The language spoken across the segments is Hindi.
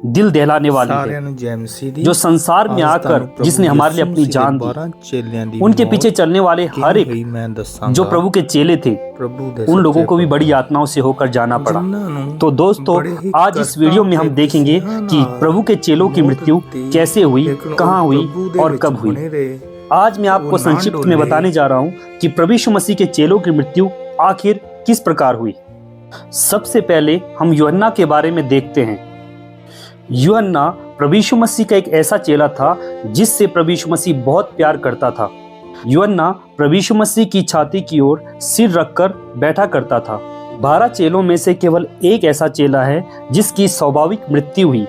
दिल दहलाने वाली है, जो संसार में आकर जिसने हमारे लिए अपनी जान दी। उनके पीछे चलने वाले हर एक जो प्रभु के चेले थे, उन लोगों को भी बड़ी यातनाओं से होकर जाना पड़ा। तो दोस्तों, आज इस वीडियो में हम देखेंगे कि प्रभु के चेलों की मृत्यु कैसे हुई, कहाँ हुई और कब हुई। आज मैं आपको संक्षिप्त में बताने जा रहा हूँ कि प्रभु यीशु मसीह के चेलों की मृत्यु आखिर किस प्रकार हुई। सबसे पहले हम यूहन्ना के बारे में देखते हैं। यूहन्ना प्रभु यीशु मसीह का एक ऐसा चेला था जिससे प्रभु यीशु मसीह बहुत प्यार करता था। यूहन्ना प्रभु यीशु मसीह की छाती की ओर सिर रखकर बैठा करता था। 12 चेलों में से केवल एक ऐसा चेला है जिसकी स्वाभाविक मृत्यु हुई,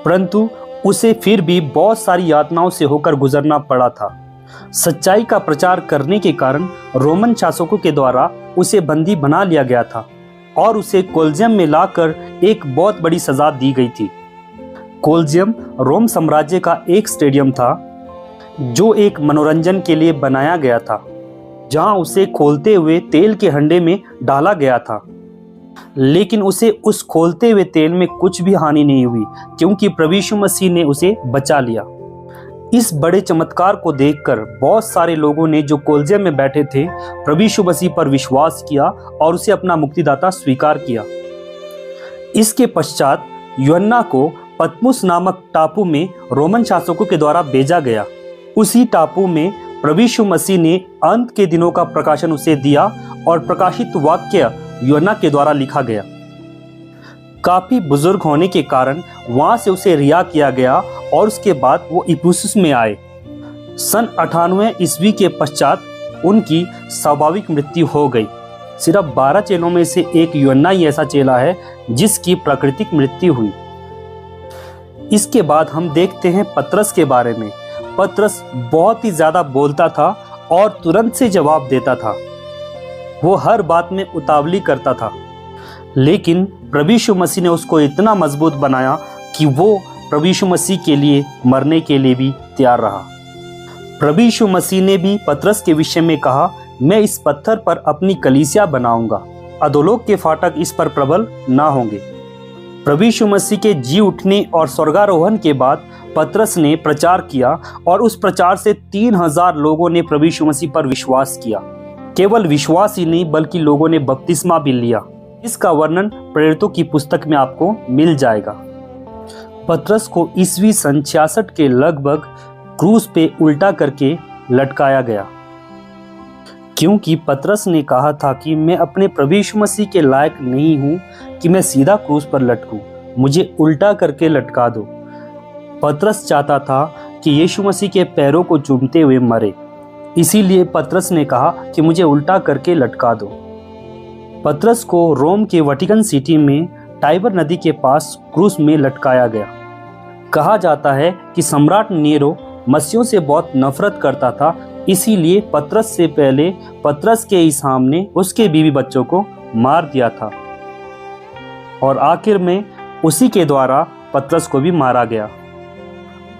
परंतु उसे फिर भी बहुत सारी यातनाओं से होकर गुजरना पड़ा था। सच्चाई का प्रचार करने के कारण रोमन शासकों के द्वारा उसे बंदी बना लिया गया था और उसे कोलिजियम में लाकर एक बहुत बड़ी सजा दी गई थी। कोलिजियम रोम साम्राज्य का एक स्टेडियम था जो एक मनोरंजन के लिए बनाया गया था, जहां उसे खोलते हुए तेल के हंडे में डाला गया था। लेकिन उसे उस खोलते हुए तेल में कुछ भी हानि नहीं हुई, क्योंकि प्रभु यीशु मसीह ने उसे बचा लिया। इस बड़े चमत्कार को देखकर बहुत सारे लोगों ने जो कोलिजियम में बैठे थे प्रभु यीशु मसीह पर विश्वास किया और उसे अपना मुक्तिदाता स्वीकार किया। इसके पश्चात यूहन्ना को पतमुस नामक टापू में रोमन शासकों के द्वारा भेजा गया। उसी टापू में प्रभु यीशु मसीह ने अंत के दिनों का प्रकाशन उसे दिया और प्रकाशित वाक्य यूहन्ना के द्वारा लिखा गया। काफी बुजुर्ग होने के कारण वहां से उसे रिहा किया गया और उसके बाद वो इफिसुस में आए। सन 98 ईस्वी के पश्चात उनकी स्वाभाविक मृत्यु हो गई। सिर्फ 12 चेलों में से एक यूहन्ना ही ऐसा चेला है जिसकी प्राकृतिक मृत्यु हुई। इसके बाद हम देखते हैं पतरस के बारे में। पतरस बहुत ही ज्यादा बोलता था और तुरंत से जवाब देता था। वो हर बात में उतावली करता था, लेकिन प्रभु यीशु मसीह ने उसको इतना मजबूत बनाया कि वो प्रभु यीशु मसीह के लिए मरने के लिए भी तैयार रहा। प्रभु यीशु मसीह ने भी पतरस के विषय में कहा, मैं इस पत्थर पर अपनी कलीसिया बनाऊंगा, अधोलोक के फाटक इस पर प्रबल ना होंगे। प्रभु यीशु मसीह के जी उठने और स्वर्गारोहण के बाद पतरस ने प्रचार किया और उस प्रचार से 3000 लोगों ने प्रभु यीशु मसीह पर विश्वास किया। केवल विश्वास ही नहीं बल्कि लोगों ने बपतिस्मा भी लिया। इसका वर्णन प्रेरितों की पुस्तक में आपको मिल जाएगा। पतरस को ईस्वी सन 66 के लगभग क्रूस पे उल्टा करके लटकाया गया, क्योंकि पतरस ने कहा था कि मैं अपने प्रभु यीशु मसीह के लायक नहीं हूं कि मैं सीधा क्रूस पर लटकूं, मुझे उल्टा करके लटका दो। पतरस चाहता था कि यीशु मसीह के पैरों को चूमते हुए मरे, इसीलिए पतरस ने कहा कि मुझे उल्टा करके लटका दो। पतरस को रोम के वेटिकन सिटी में टाइबर नदी के पास क्रूस में लटकाया गया। कहा जाता है कि सम्राट नीरो मसीहों से बहुत नफरत करता था, इसीलिए पतरस से पहले पतरस के ही सामने उसके बीवी बच्चों को मार दिया था और आखिर में उसी के द्वारा पतरस को भी मारा गया।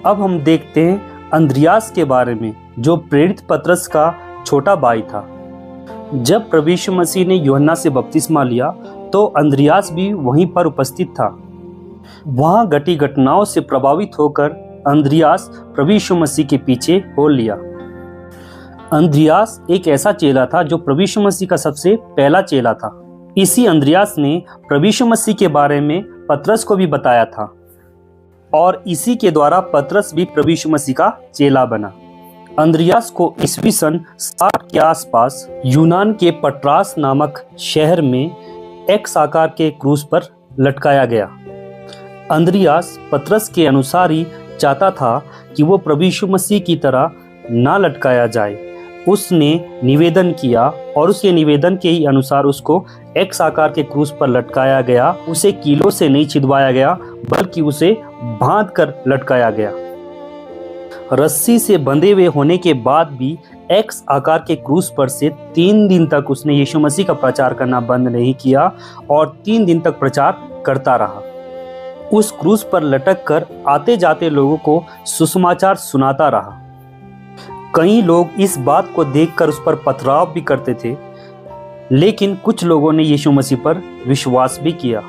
अब हम देखते हैं अंद्रियास के बारे में, जो प्रेरित पतरस का छोटा भाई था। जब प्रभु यीशु मसीह ने यूहन्ना से बपतिस्मा लिया तो अंद्रियास भी वहीं पर उपस्थित था। वहां घटी घटनाओं से प्रभावित होकर अंद्रियास प्रभु यीशु मसीह के पीछे हो लिया। अंद्रियास एक ऐसा चेला था जो प्रभु यीशु मसीह का सबसे पहला चेला था। इसी अंद्रियास ने प्रभु यीशु मसीह के बारे में पतरस को भी बताया था और इसी के द्वारा पतरस भी प्रभु यीशु मसीह का चेला बना। अंद्रियास को ईस्वी सन 60 के आसपास यूनान के पट्रास नामक शहर में एक्स आकार के क्रूस पर लटकाया गया। अंद्रियास पतरस के अनुसार ही चाहता था कि वो प्रभु यीशु मसीह की तरह ना लटकाया जाए। उसने निवेदन किया और उसके निवेदन के ही अनुसार उसको एक्स आकार के क्रूस पर लटकाया गया। उसे कीलों से नहीं छिदवाया गया बल्कि उसे बांध कर लटकाया गया। रस्सी से बंधे हुए होने के बाद भी एक्स आकार के क्रूस पर से 3 दिन तक उसने यीशु मसीह का प्रचार करना बंद नहीं किया और 3 दिन तक प्रचार करता रहा। उस क्रूस पर लटक कर आते जाते लोगों को सुसमाचार सुनाता रहा। कई लोग इस बात को देखकर उस पर पथराव भी करते थे, लेकिन कुछ लोगों ने यीशु मसीह पर विश्वास भी किया।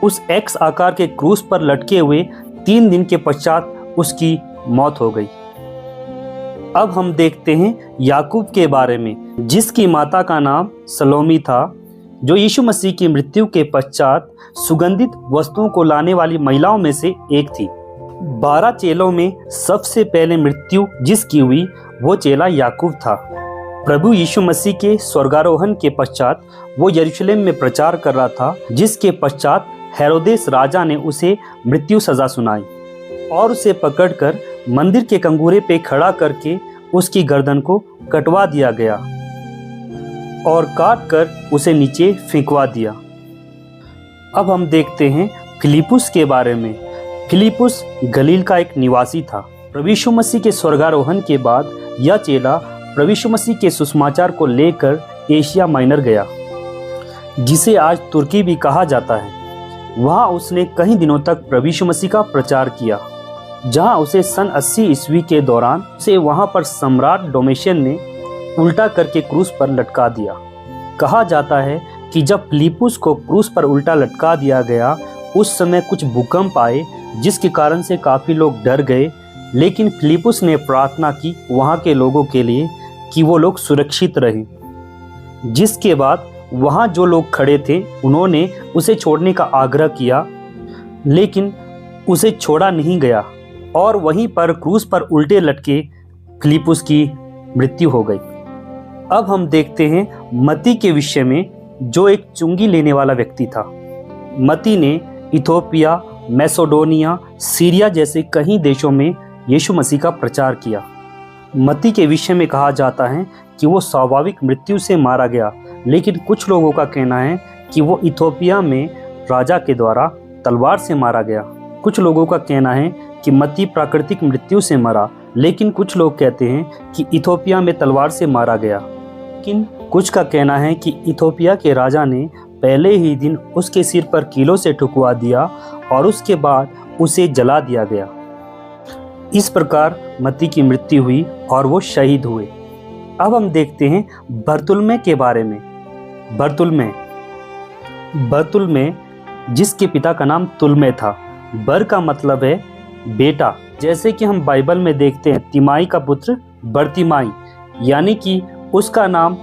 उस एक्स आकार के क्रूस पर लटके हुए 3 दिन के पश्चात उसकी मौत हो गई। अब हम देखते हैं याकूब के बारे में, जिसकी माता का नाम सलोमी था, जो यीशु मसीह की मृत्यु के पश्चात सुगंधित वस्तुओं को लाने वाली महिलाओं में से एक थी। 12 चेलों में सबसे पहले मृत्यु जिसकी हुई वो चेला याकूब था। प्रभु यीशु मसीह के स्वर्गारोहण के पश्चात वो यरूशलेम में प्रचार कर रहा था, जिसके पश्चात हेरोदेस राजा ने उसे मृत्यु सजा सुनाई और उसे पकड़कर मंदिर के कंगूरे पे खड़ा करके उसकी गर्दन को कटवा दिया गया और काट कर उसे नीचे फेंकवा दिया। अब हम देखते हैं फिलिपुस के बारे में। फिलिपुस गलील का एक निवासी था। प्रभु यीशु मसीह के स्वर्गारोहण के बाद यह चेला प्रभु यीशु मसीह के सुसमाचार को लेकर एशिया माइनर गया, जिसे आज तुर्की भी कहा जाता है। वहाँ उसने कई दिनों तक प्रभु यीशु मसीह का प्रचार किया, जहाँ उसे सन 80 ईस्वी के दौरान से वहाँ पर सम्राट डोमेशियन ने उल्टा करके क्रूस पर लटका दिया। कहा जाता है कि जब फिलिपुस को क्रूस पर उल्टा लटका दिया गया, उस समय कुछ भूकंप आए, जिसके कारण से काफ़ी लोग डर गए। लेकिन फिलिपुस ने प्रार्थना की वहाँ के लोगों के लिए कि वो लोग सुरक्षित रहें। जिसके बाद वहाँ जो लोग खड़े थे उन्होंने उसे छोड़ने का आग्रह किया, लेकिन उसे छोड़ा नहीं गया और वहीं पर क्रूस पर उल्टे लटके फिलिपुस की मृत्यु हो गई। अब हम देखते हैं मती के विषय में, जो एक चुंगी लेने वाला व्यक्ति था। मती ने इथोपिया, मैसेडोनिया, सीरिया जैसे कई देशों में यीशु मसीह का प्रचार किया। मती के विषय में कहा जाता है कि वो स्वाभाविक मृत्यु से मारा गया, लेकिन कुछ लोगों का कहना है कि वो इथोपिया में राजा के द्वारा तलवार से मारा गया। कुछ लोगों का कहना है कि मती प्राकृतिक मृत्यु से मरा, लेकिन कुछ लोग कहते हैं कि इथोपिया में तलवार से मारा गया। लेकिन कुछ का कहना है कि इथोपिया के राजा ने पहले ही दिन उसके सिर पर कीलों से ठुकवा दिया और उसके बाद उसे जला दिया गया। इस प्रकार मती की मृत्यु हुई और वो शहीद हुए। अब हम देखते हैं बरतुल्मै के बारे में। बरतुल्मै जिसके पिता का नाम तुल्मै था। बर का मतलब है बेटा, जैसे कि हम बाइबल में देखते हैं तिमाई का पुत्र बर्तिमाई, यानी कि उसका नाम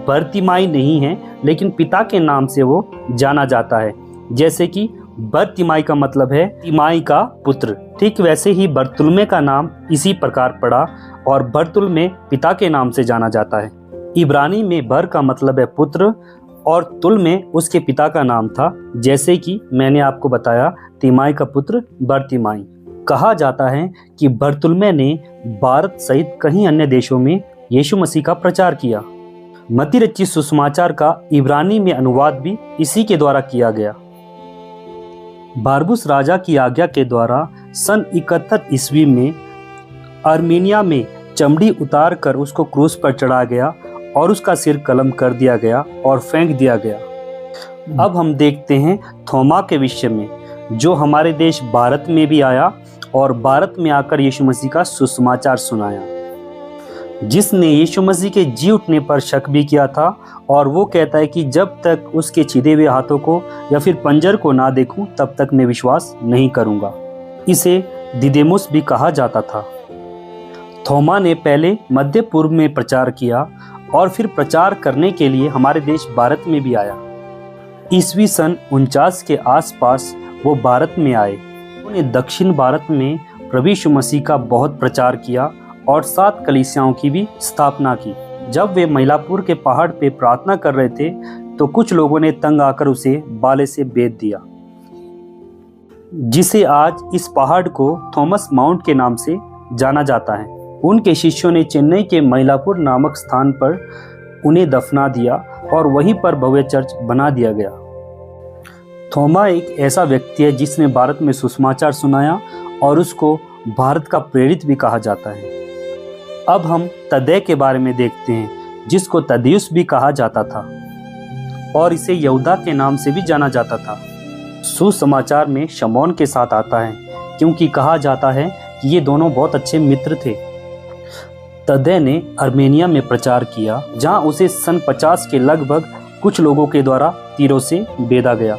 बर्तिमाई नहीं है, लेकिन पिता के नाम से वो जाना जाता है। जैसे कि बर्तिमाई का मतलब है तिमाई का पुत्र, ठीक वैसे ही बरतुल्मै का नाम इसी प्रकार पड़ा और बरतुल्मै पिता के नाम से जाना जाता है। इब्रानी में बर का मतलब है पुत्र और तुल्मै उसके पिता का नाम था, जैसे कि मैंने आपको बताया तिमाई का पुत्र बर्तिमाई। कहा जाता है कि बरतुल्मै ने भारत सहित कई अन्य देशों में यीशु मसीह का प्रचार किया। मती रचित सुसमाचार का इब्रानी में अनुवाद भी इसी के द्वारा किया गया। बारबुस राजा की आज्ञा के द्वारा सन 71 ईस्वी में आर्मेनिया में चमड़ी उतार कर उसको क्रूस पर चढ़ा गया और उसका सिर कलम कर दिया गया और फेंक दिया गया। अब हम देखते हैं थोमा के विषय में, जो हमारे देश भारत में भी आया और भारत में आकर यीशु मसीह का सुसमाचार सुनाया, जिसने यीशु मसीह के जी उठने पर शक भी किया था। और वो कहता है कि जब तक उसके छिदे हुए हाथों को या फिर पंजर को ना देखूं, तब तक मैं विश्वास नहीं करूंगा। इसे दिदेमुस भी कहा जाता था। थोमा ने पहले मध्य पूर्व में प्रचार किया और फिर प्रचार करने के लिए हमारे देश भारत में भी आया। ईस्वी सन 49 के आसपास वो भारत में आए। उन्होंने दक्षिण भारत में प्रभु यीशु मसीह का बहुत प्रचार किया और 7 कलीसियाओं की भी स्थापना की। जब वे मैलापुर के पहाड़ पे प्रार्थना कर रहे थे तो कुछ लोगों ने तंग आकर उसे बाले से बेध दिया, जिसे आज इस पहाड़ को थॉमस माउंट के नाम से जाना जाता है। उनके शिष्यों ने चेन्नई के मैलापुर नामक स्थान पर उन्हें दफना दिया और वहीं पर भव्य चर्च बना दिया गया। थोमा एक ऐसा व्यक्ति है जिसने भारत में सुसमाचार सुनाया और उसको भारत का प्रेरित भी कहा जाता है। अब हम तद्दै के बारे में देखते हैं, जिसको तद्देयुस भी कहा जाता था और इसे यहूदा के नाम से भी जाना जाता था। सुसमाचार में शमौन के साथ आता है, क्योंकि कहा जाता है कि ये दोनों बहुत अच्छे मित्र थे। तद्दै ने आर्मेनिया में प्रचार किया, जहां उसे सन 50 के लगभग कुछ लोगों के द्वारा तीरों से बेधा गया।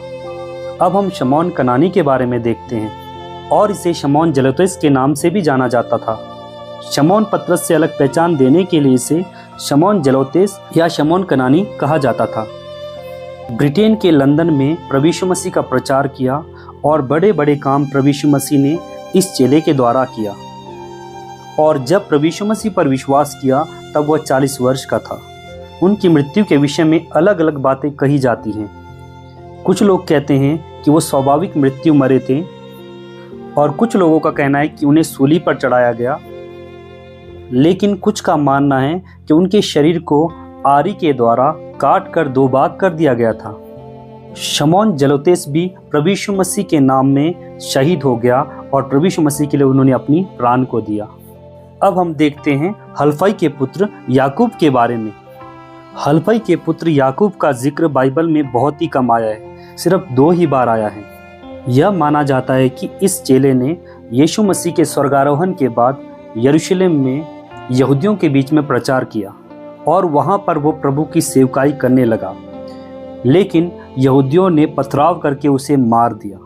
अब हम शमौन कनानी के बारे में देखते हैं और इसे शमौन जलोतेस के नाम से भी जाना जाता था। शमौन पतरस से अलग पहचान देने के लिए इसे शमौन जलोतेस या शमौन कनानी कहा जाता था। ब्रिटेन के लंदन में प्रभु यीशु मसीह का प्रचार किया और बड़े बड़े काम प्रभु यीशु मसीह ने इस चेले के द्वारा किया। और जब प्रभु यीशु मसीह पर विश्वास किया तब वह 40 वर्ष का था। उनकी मृत्यु के विषय में अलग अलग बातें कही जाती हैं। कुछ लोग कहते हैं कि वो स्वाभाविक मृत्यु मरे थे और कुछ लोगों का कहना है कि उन्हें सूली पर चढ़ाया गया, लेकिन कुछ का मानना है कि उनके शरीर को आरी के द्वारा काट कर 2 भाग कर दिया गया था। शमौन जलोतेस भी प्रभु यीशु मसीह के नाम में शहीद हो गया और प्रभु यीशु मसीह के लिए उन्होंने अपनी प्राण को दिया। अब हम देखते हैं हलफई के पुत्र याकूब के बारे में। हलफई के पुत्र याकूब का जिक्र बाइबल में बहुत ही कम आया है, सिर्फ 2 ही बार आया है। यह माना जाता है कि इस चेले ने यीशु मसीह के स्वर्गारोहण के बाद यरूशलेम में यहूदियों के बीच में प्रचार किया और वहां पर वो प्रभु की सेवकाई करने लगा, लेकिन यहूदियों ने पथराव करके उसे मार दिया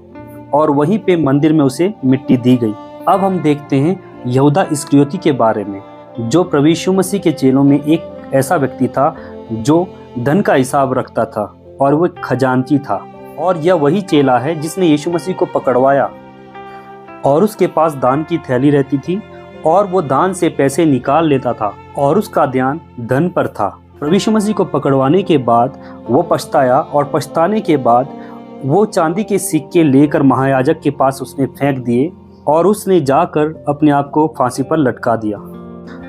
और वहीं पे मंदिर में उसे मिट्टी दी गई। अब हम देखते हैं यहूदा इस्करियोती के बारे में, जो प्रभु यीशु मसीह के चेलों में एक ऐसा व्यक्ति था जो धन का हिसाब रखता था और वो खजांची था। और यह वही चेला है जिसने यीशु मसीह को पकड़वाया और उसके पास दान की थैली रहती थी और वो दान से पैसे निकाल लेता था और उसका ध्यान धन पर था। प्रभु यीशु मसीह को पकड़वाने के बाद वो पछताया और पछताने के बाद वो चांदी के सिक्के लेकर महायाजक के पास उसने फेंक दिए और उसने जाकर अपने आप को फांसी पर लटका दिया।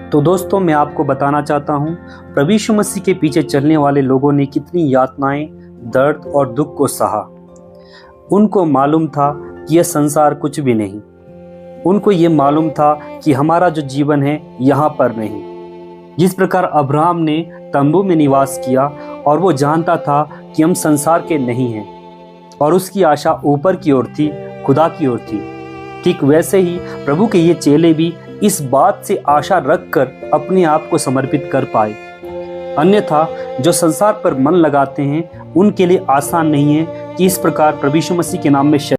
तो दोस्तों, मैं आपको बताना चाहता हूँ प्रभु यीशु मसीह के पीछे चलने वाले लोगों ने कितनी यातनाएं, दर्द और दुख को सहा। उनको मालूम था कि यह संसार कुछ भी नहीं। उनको ये मालूम था कि हमारा जो जीवन है यहाँ पर नहीं। जिस प्रकार अब्राहम ने तंबू में निवास किया और वो जानता था कि हम संसार के नहीं हैं और उसकी आशा ऊपर की ओर थी, खुदा की ओर थी, ठीक वैसे ही प्रभु के ये चेले भी इस बात से आशा रखकर अपने आप को समर्पित कर पाए। अन्यथा जो संसार पर मन लगाते हैं उनके लिए आसान नहीं है कि इस प्रकार प्रभु यीशु मसीह के नाम में